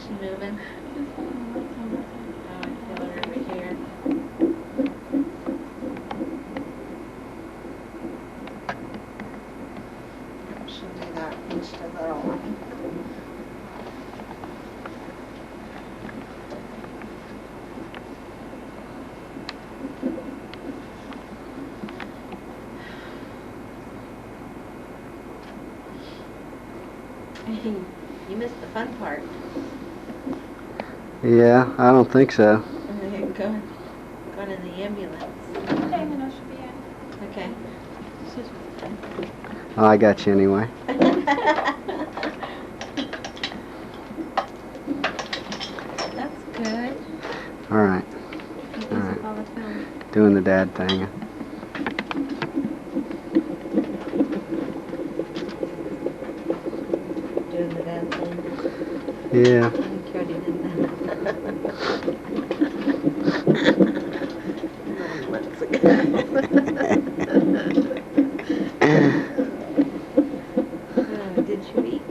she moving? Oh, I feel her over here. She'll do that when she does that all morning. You missed the fun part. Yeah, I don't think so. Going in the ambulance. Okay, then I should be in. Okay. Oh, I got you anyway. That's good. All right. He's All right. all the film. Doing the dad thing. Doing the dad thing. Yeah. I think you already did that. Months ago. Did you eat?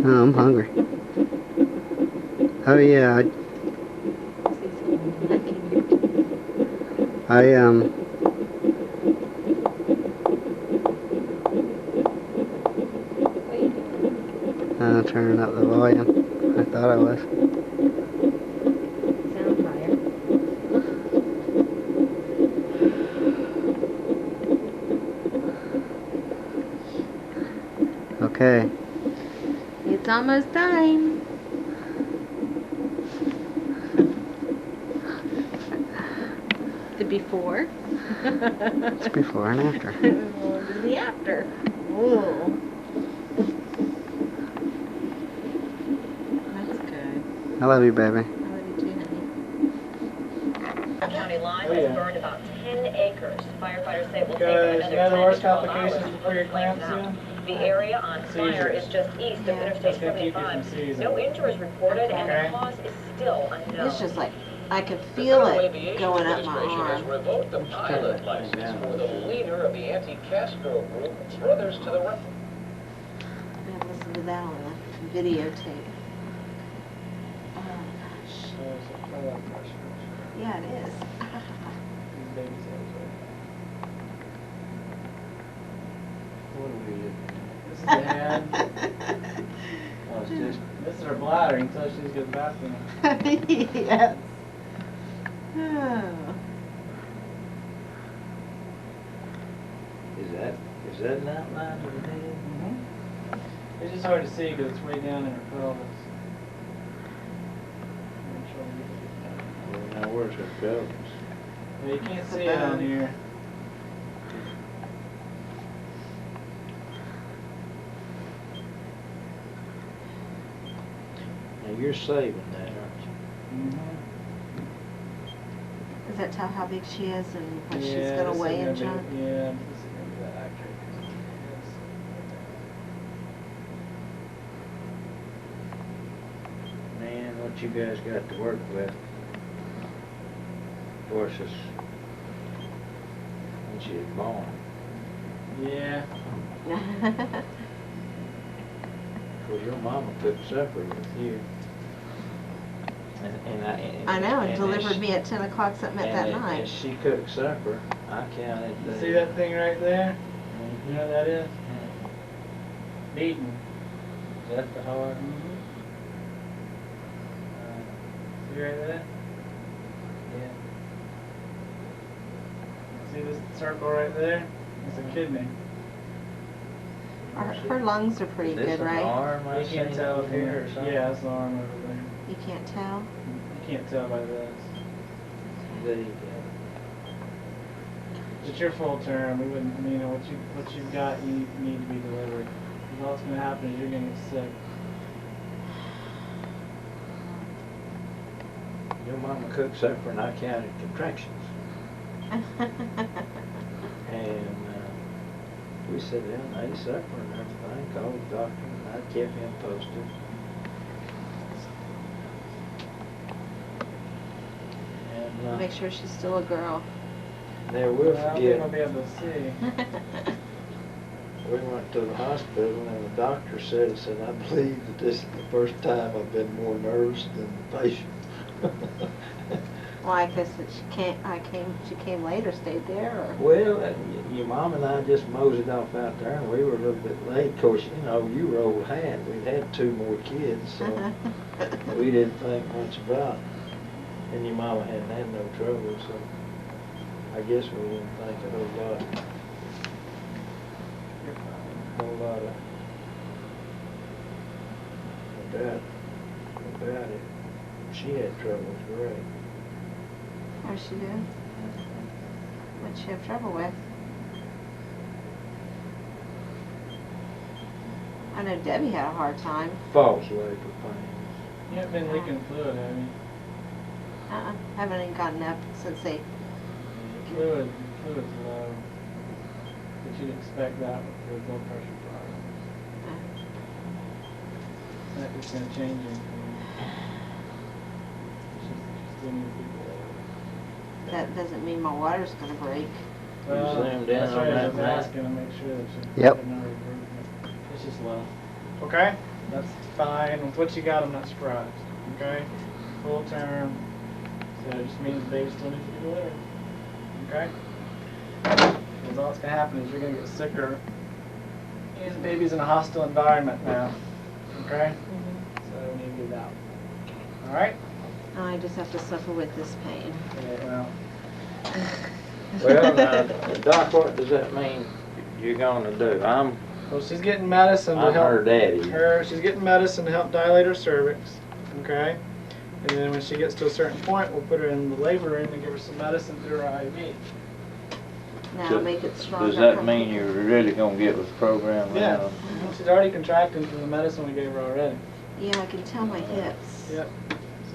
Oh, I'm hungry. Oh yeah, I turning up the volume. I thought I was. Sound higher. Okay. It's almost time. The before. It's before and after. What is the after? Ooh. That's good. I love you, baby. I love you too, honey. County line has burned about 10 acres. Firefighters say it will take Guys, another you had the 10 worst to 12 hours complications to before put your the flames eclampsia? out. The area on fire is just east of Yeah. Interstate That's gonna keep you from 75. seizing. No injuries reported, and Okay. the cause is still unknown. It's just like, I could feel it going up my Has arm. revoked the pilot license for the leader of the anti-Castro group, Brothers to the Right. I have listened to that on the videotape. Oh gosh. So it's a blood pressure. Yeah, it is. These babies have What are we doing? This is the hand. Oh, it's just, This is her bladder until she gets bathroom. Yes. Oh. is that an outline of the head? It's just hard to see because it's way down in her pelvis. Well, now where's her pelvis? Well, you can't see it on here. Now you're saving that, aren't you? Mm-hmm. Does that tell how big she is and what she's Yeah, gonna this is weigh in, be- John? Yeah, this is gonna be that accurate. Man, what you guys got to work with versus when she was born. Yeah. Well, your mama cooked supper with you. And I know, and as delivered she- me at 10 o'clock something at that and night. As she cooked supper, I counted the... See that thing right there? Mhm. You know what that is? Beaten. Is that the heart? See right there? Yeah. See this circle right there? It's a kidney. Her lungs are pretty Is this good, an right? arm I You can't seen tell over here or something? Yeah, that's the arm over there. You can't tell? You can't tell by this. There you go. It's your full term. We wouldn't, you know, what you've got, you need to be delivered. Because all that's going to happen is you're going to get sick. Your mama cooked supper and I counted contractions. And we sat down and ate supper and everything, called the doctor, and I kept him posted. And Make sure she's still a girl. there we'll Well, I don't think forget. I'll be able to see. we went to the hospital and the doctor said, I believe that this is the first time I've been more nervous than the patient. Well, I guess that she came later, stayed there, or? Well, your mom and I just moseyed off out there, and we were a little bit late. Of course, you know, you were old hat. We'd had 2 more kids, so we didn't think much about it. And your mama hadn't had no trouble, so I guess we didn't think a whole lot about it. She had trouble, great. What she do? What'd she have trouble with? I know Debbie had a hard time. False labor pains. You haven't been leaking fluid, have you? Haven't even gotten up since they. Fluid's low. But you'd expect that with your blood pressure problems. That is going to change anything. She's still needs to be better. That doesn't mean my water's gonna break. Well, zoomed in that's on right, I that was map. asking to make sure that she's Yep. getting no improvement. It's just low. Okay, that's fine. With what you got, I'm not surprised. Okay, full term. So it just means the baby still needs to be delivered. Okay? Because all that's going to happen is you're going to get sicker. And the baby's in a hostile environment now. Okay? So we need to get it out. Alright? I just have to suffer with this pain. Yeah, well. Well, now, Doc, what does that mean you're gonna do? I'm Well, she's getting medicine to her help daddy. she's getting medicine to help dilate her cervix. Okay? And then when she gets to a certain point, we'll put her in the labor room and give her some medicine through her IV. Now So, make it stronger. Does that mean you're really gonna get with the program Yeah. now? She's already contracting from the medicine we gave her already. Yeah, I can tell my hips. Yep.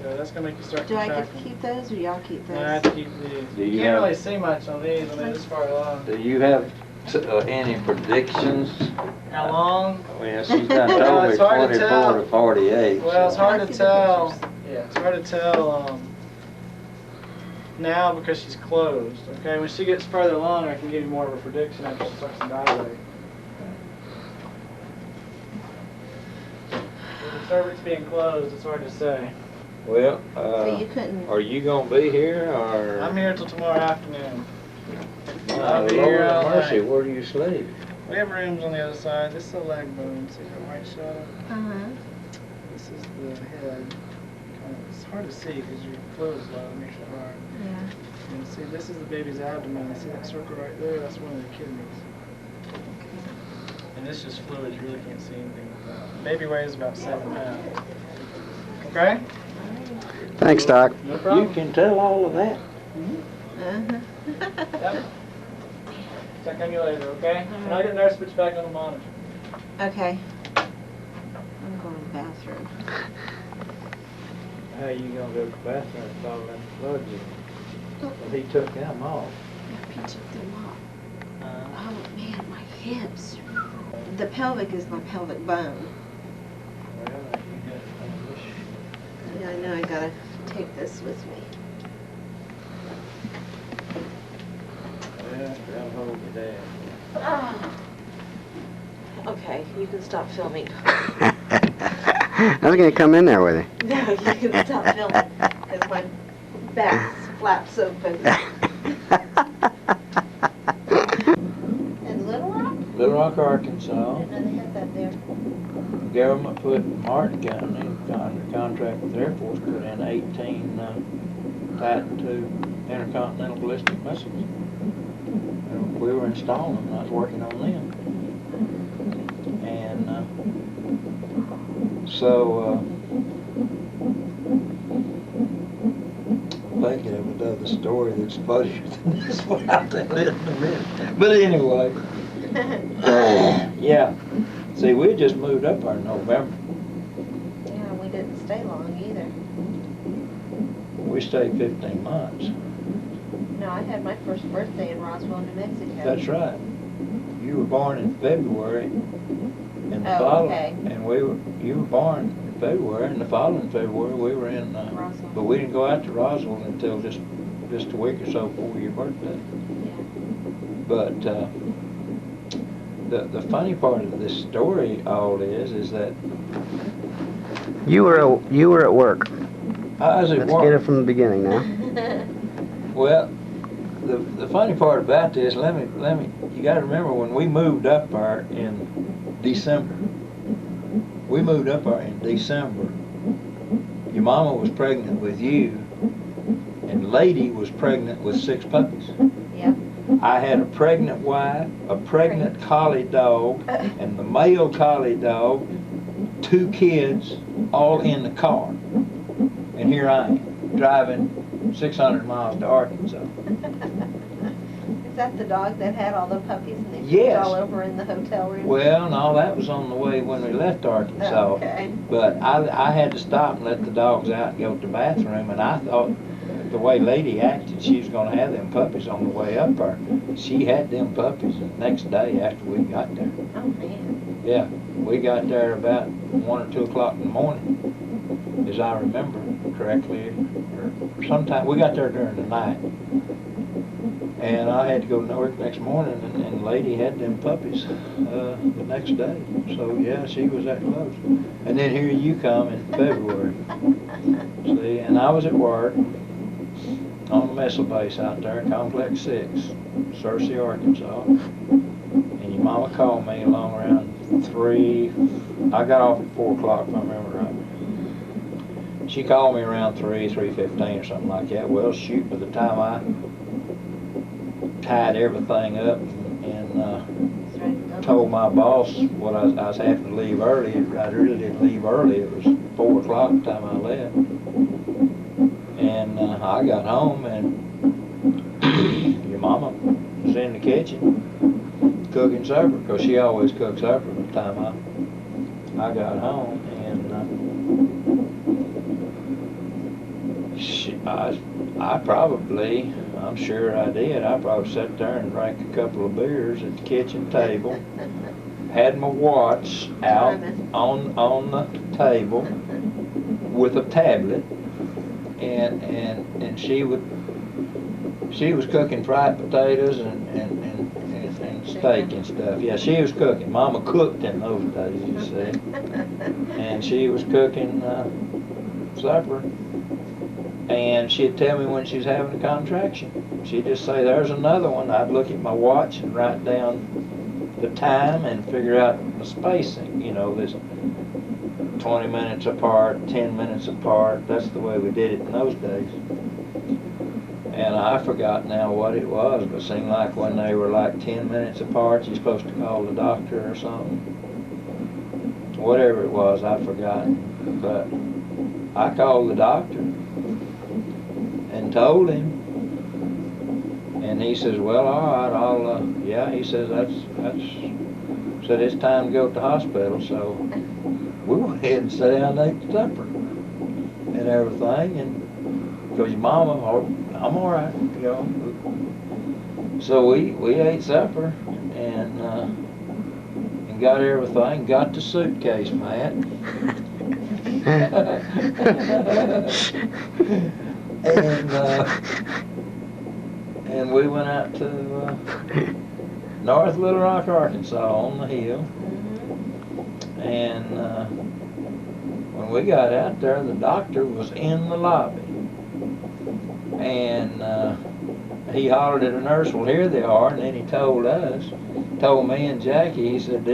So that's gonna make you start Do I contracting. get to keep those, or y'all keep No, I have those? to keep these. Do You you can't have- really see much on these when they're this far along. Do you have any predictions? How long? Well, she's done told me It's hard to 24 tell. to 48. Well, it's so- hard Can I to see the tell. pictures? Yeah, it's hard to tell now because she's closed. Okay, when she gets further along, I can give you more of a prediction after she starts to dilate. With the cervix being closed, it's hard to say. Well, So you couldn't. are you gonna be here or? I'm here till tomorrow afternoon. My I'll be Lord here have all mercy, night. where do you sleep? We have rooms on the other side. This is the leg bone. See that white shadow? This is the head. It's hard to see because your fluid's low. It makes it hard. Yeah. And see, this is the baby's abdomen. See that circle right there? That's one of the kidneys. And this is fluid. You really can't see anything with that. Baby weighs about 7 pounds. Okay? Thanks, Doc. No problem. You can tell all of that? Uh-huh. Yep. Check on you later, okay? And I'll get nurse put you back on the monitor. Okay. I'm going to the bathroom. How you gonna go to the bathroom and fall in the flood? Well, he took them off. He took them off. Oh man, my hips. The pelvic is my pelvic bone. Well, you got Yeah, I know I gotta take this with me. well, grab hold of that. Okay, you can stop filming. I was gonna come in there with you. No, you can stop filming because my back flaps open. In Little Rock? Little Rock, Arkansas. Didn't know they had that there. Government put Martin County under contract with the Air Force, put in 18 Titan II intercontinental ballistic missiles. And we were installing them, I was working on them. And thinking of another story that's funnier than this one, I'll tell it in a minute. But anyway, yeah. See, we just moved up there in November. Yeah, we didn't stay long either. We stayed 15 months. No, I had my first birthday in Roswell, New Mexico. That's right. You were born in February, and the Oh, following, okay. and you were born in February, and the following February we were in, Roswell. but we didn't go out to Roswell until just a week or so before your birthday. Yeah. But the funny part of this story all is that You were at work. I was at Let's work. get it from the beginning now. Well, the funny part about this, you got to remember when we moved up there in December. We moved up there in December. Your mama was pregnant with you, and Lady was pregnant with 6 puppies. Yep. I had a pregnant wife, a pregnant collie dog, and the male collie dog, 2 kids, all in the car. And here I am, driving 600 miles to Arkansas. Is that the dog that had all the puppies and they pooped Yes. all over in the hotel room? Well, no, that was on the way when we left Arkansas. Okay. But I had to stop and let the dogs out and go to the bathroom, and I thought the way Lady acted, she was going to have them puppies on the way up there. She had them puppies the next day after we got there. Oh, man. Yeah, we got there about 1 or 2 o'clock in the morning, as I remember correctly. Or sometime we got there during the night, and I had to go to work next morning, and Lady had them puppies the next day. So yeah, she was that close. And then here you come in February. See, and I was at work on the missile base out there, Complex 6, Searcy, Arkansas. And your mama called me along around 3. I got off at 4 o'clock if I remember right. She called me around 3:15 or something like that. Well, shoot, by the time I tied everything up and told my boss what I was having to leave early, I really didn't leave early. It was 4 o'clock the time I left. And I got home, and your mama was in the kitchen cooking supper, because she always cooks supper by the time I got home. And I probably, I'm sure I did, I probably sat there and drank a couple of beers at the kitchen table, had my watch out on the table with a tablet, and she was cooking fried potatoes and steak and stuff. Yeah, she was cooking. Mama cooked in those days, you see. And she was cooking supper. And she'd tell me when she was having a contraction. She'd just say, there's another one. I'd look at my watch and write down the time and figure out the spacing. You know, this 20 minutes apart, 10 minutes apart. That's the way we did it in those days. And I forgot now what it was, but it seemed like when they were like 10 minutes apart, you're supposed to call the doctor or something. Whatever it was, I forgot. But I called the doctor and told him. And he says, well, all right, yeah, he says, said it's time to go to the hospital. So we went ahead and sat down and ate supper and everything. And because your mama, I'm all right, you know. So we ate supper and got everything, got the suitcase, Matt. And we went out to North Little Rock, Arkansas, on the hill. And when we got out there, the doctor was in the lobby. And he hollered at a nurse, well, here they are. And then he told me and Jackie, he said,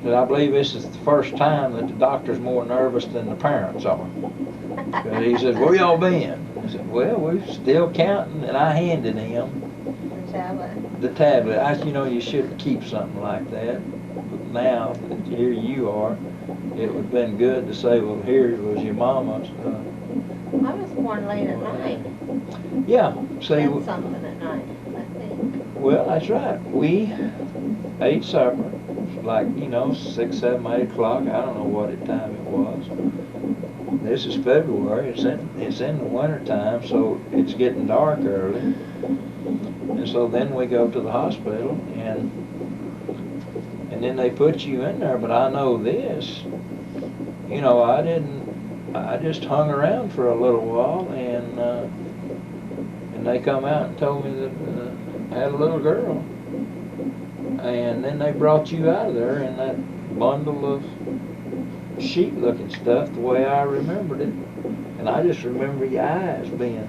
I believe this is the first time that the doctor's more nervous than the parents are. Because he said, where y'all been? I said, well, we're still counting. And I handed him the tablet. You know, you shouldn't keep something like that. But now that here you are, it would have been good to say, well, here was your mama's. I was born late at night. Yeah, see. Did something at night, I think. Well, that's right. We ate supper, like, 6, 7, 8 o'clock. I don't know what time it was. This is February. It's in the winter time, so it's getting dark early. And so then we go to the hospital, and then they put you in there. But I know this. I just hung around for a little while, and they come out and told me that I had a little girl. And then they brought you out of there in that bundle of sheet-looking stuff the way I remembered it. And I just remember your eyes being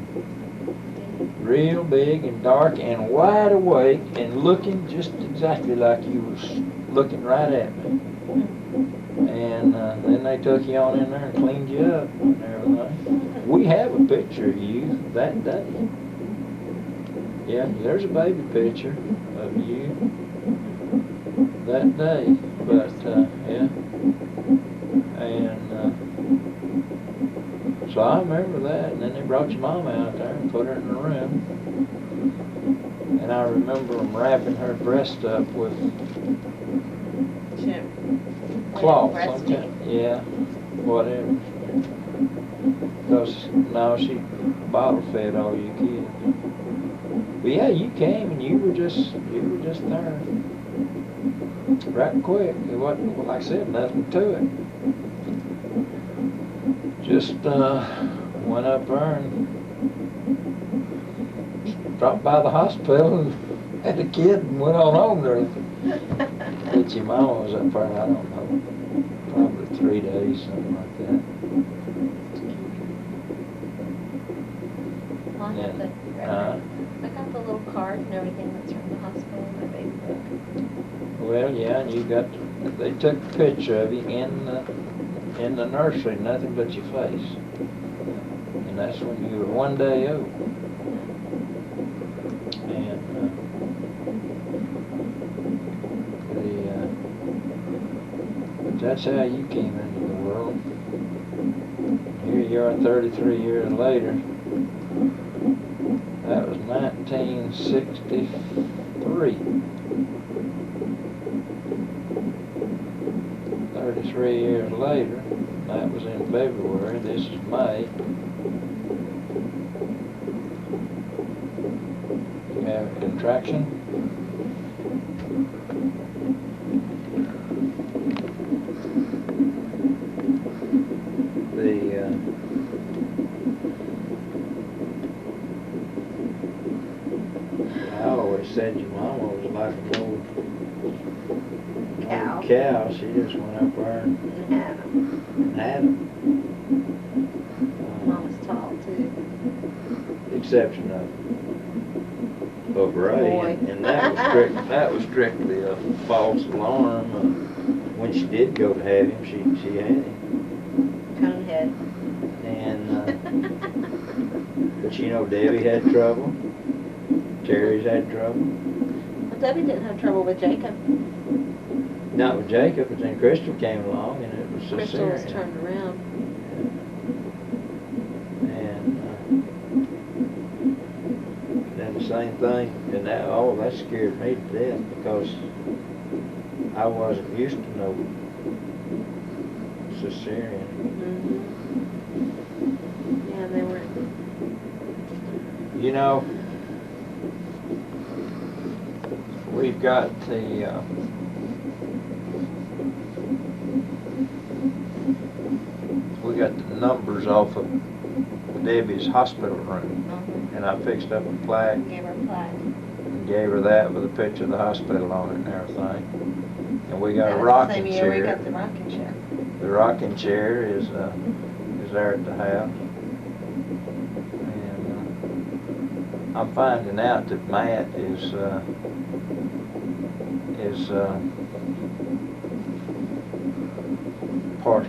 real big and dark and wide awake and looking just exactly like you was looking right at me. And then they took you on in there and cleaned you up and everything. We have a picture of you that day. Yeah, there's a baby picture of you that day. But, yeah. And so I remember that. And then they brought your mama out there and put her in the room. And I remember them wrapping her breast up with cloth. Yeah, whatever. Because now she bottle fed all you kids. But yeah, you came and you were just there. Right quick. It wasn't, like I said, nothing to it. Just went up there and dropped by the hospital and had a kid and went on home there. But your mama was up there, I don't know, probably 3 days, something like that. Well, I got the, I got the little card and everything that's from the hospital in my baby book. Well, yeah, and you got, they took a picture of you in the nursery, nothing but your face. And that's when you were 1 day old. And but that's how you came into the world. Here you are 33 years later. That was 1963. 33 years later, that was in February, this is May. You have a contraction? I always said your mama was like an old cow. She just went up there and had them. Mom was tall too. Exception of Ray, and that was strictly a false alarm. When she did go to have him, she had him. Conehead. And but you know, Debbie had trouble. Terry's had trouble. Well, Debbie didn't have trouble with Jacob. Not with Jacob, but then Crystal came along and it was so Crystal was turned around. And then the same thing, and that scared me to death because I wasn't used to no cesarean. Mm-hmm. Yeah, they weren't. You know, we've got the we got the numbers off of Debbie's hospital room, and I fixed up a plaque. Gave her a plaque. And gave her that with a picture of the hospital on it and everything. And we got a rocking chair. We got the rocking chair. The rocking chair is there at the house. And I'm finding out that Matt is part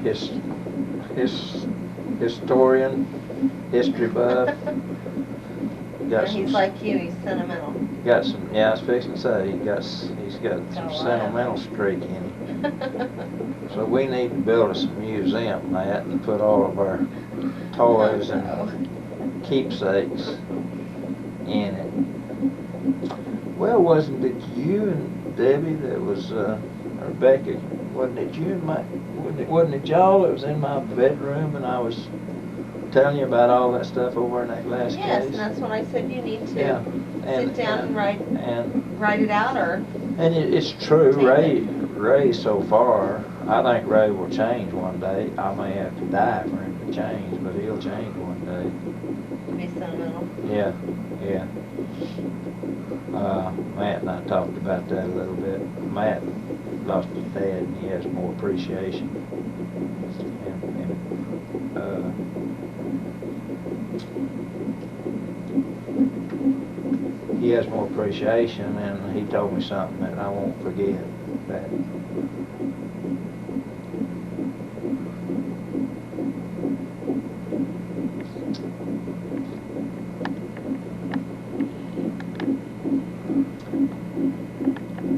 historian, history buff. And he's like you, he's sentimental. Got some, yeah, I was fixing to say, he's got some sentimental streak in him. So we need to build us a museum, Matt, and put all of our toys and keepsakes in it. Well, wasn't it you and Debbie that was, Rebecca, wasn't it you and wasn't it y'all that was in my bedroom and I was telling you about all that stuff over in that glass case? Yes, and that's when I said you need to sit down and write it out, or and it's true. Ray so far, I think Ray will change one day. I may have to die for him to change, but he'll change one day. Be sentimental. Yeah, yeah. Matt and I talked about that a little bit. Matt lost his dad and he has more appreciation. He has more appreciation, and he told me something that I won't forget. That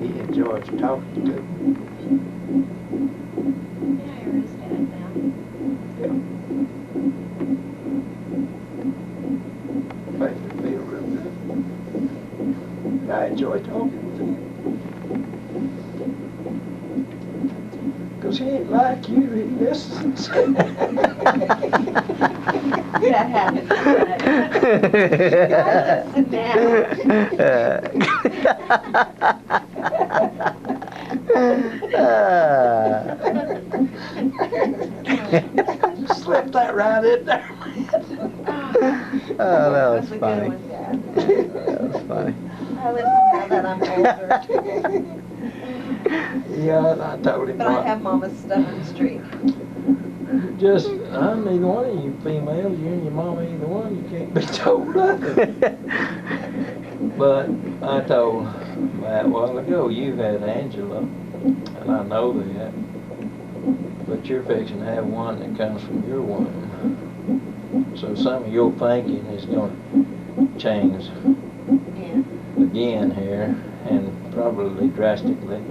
he enjoys talking to me. Yeah, you're his dad now. Makes me feel real good. I enjoy talking with him. Because he ain't like you, he listens. That happens. Sit down. Slip that right in there. Oh, that was That's a good funny. one, Dad. That was funny. I listen now that I'm older. Yeah, and I told him. But I have Mama's stubborn streak. Just, I'm neither one of you females, you and your mama either one, you can't be told nothing. But I told Matt a while ago, you've had Angela, and I know that, but you're fixing to have one that comes from your womb. So some of your thinking is going to change Yeah. again here, and probably drastically,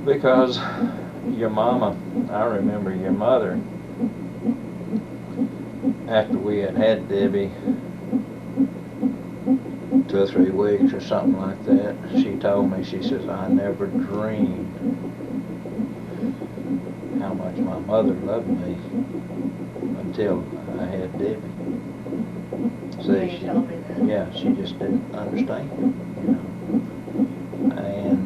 because your mama, I remember your mother, after we had Debbie 2 or 3 weeks or something like that, she told me, she says, I never dreamed how much my mother loved me until I had Debbie. Yeah, you told me that. Yeah, she just didn't understand, you know. And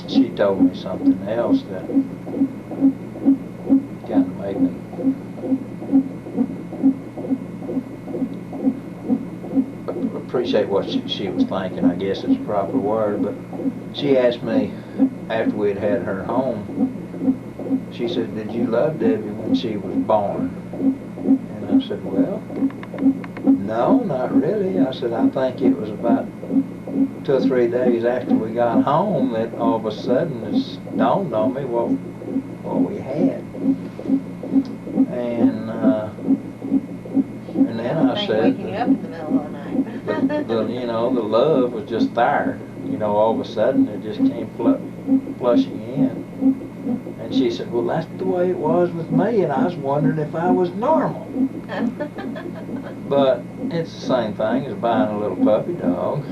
she told me something else that kind of made me appreciate what she was thinking, I guess is the proper word. But she asked me after we'd had her home, she said, did you love Debbie when she was born? And I said, well, no, not really. I said, I think it was about 2 or 3 days after we got home that all of a sudden it dawned on me what we had. And then I Ain't said, waking up in the middle of the night. you know, the love was just there. You know, all of a sudden it just came flushing in. And she said, well, that's the way it was with me, and I was wondering if I was normal. But it's the same thing as buying a little puppy dog.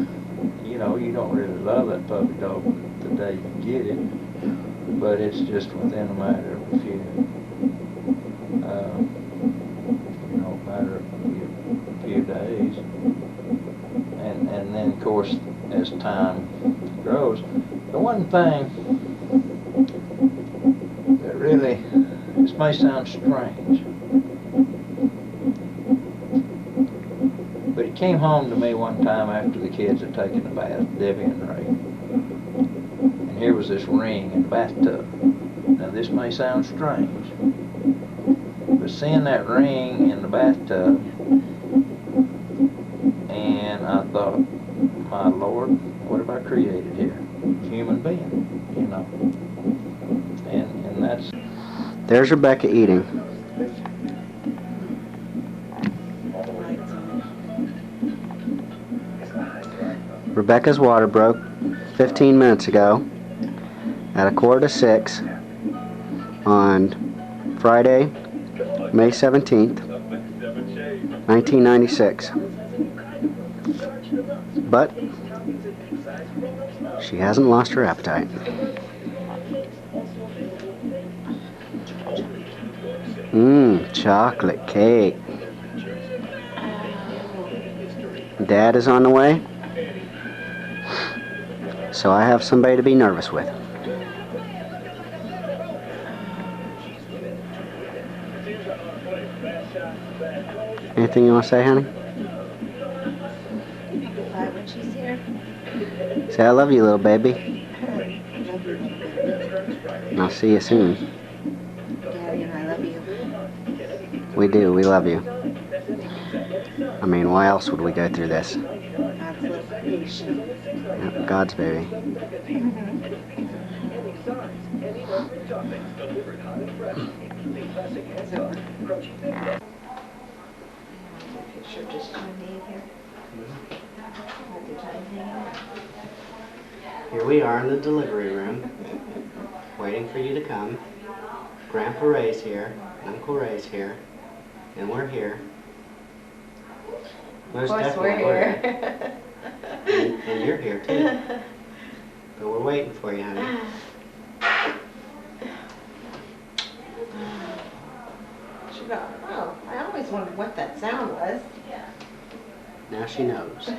You know, you don't really love that puppy dog the day you get it, but it's just within a matter of a few, few days. And then, of course, as time grows, the one thing that really, this may sound strange, but he came home to me one time after the kids had taken a bath, Debbie and Ray, and here was this ring in the bathtub. Now this may sound strange, but seeing that ring in the bathtub, and I thought, my Lord, what have I created here? Human being, you know. And that's... There's Rebecca eating. Rebecca's water broke 15 minutes ago at 5:45 on Friday, May 17th, 1996. But she hasn't lost her appetite. Chocolate cake. Dad is on the way, so I have somebody to be nervous with. Anything you want to say, honey? Bye when she's here. Say I love you, little baby. Love you, little baby. And I'll see you soon. Daddy and I love you. We do. We love you. I mean, why else would we go through this? God's little creation. Yep, God's baby. Picture just Johnny in here. Like the Johnny hanging out. Here we are in the delivery room, waiting for you to come. Grandpa Ray's here, Uncle Ray's here, and we're here. Most Of course definitely we're here. And you're here too. But we're waiting for you, honey. She got, oh, I always wondered what that sound was. Now she knows.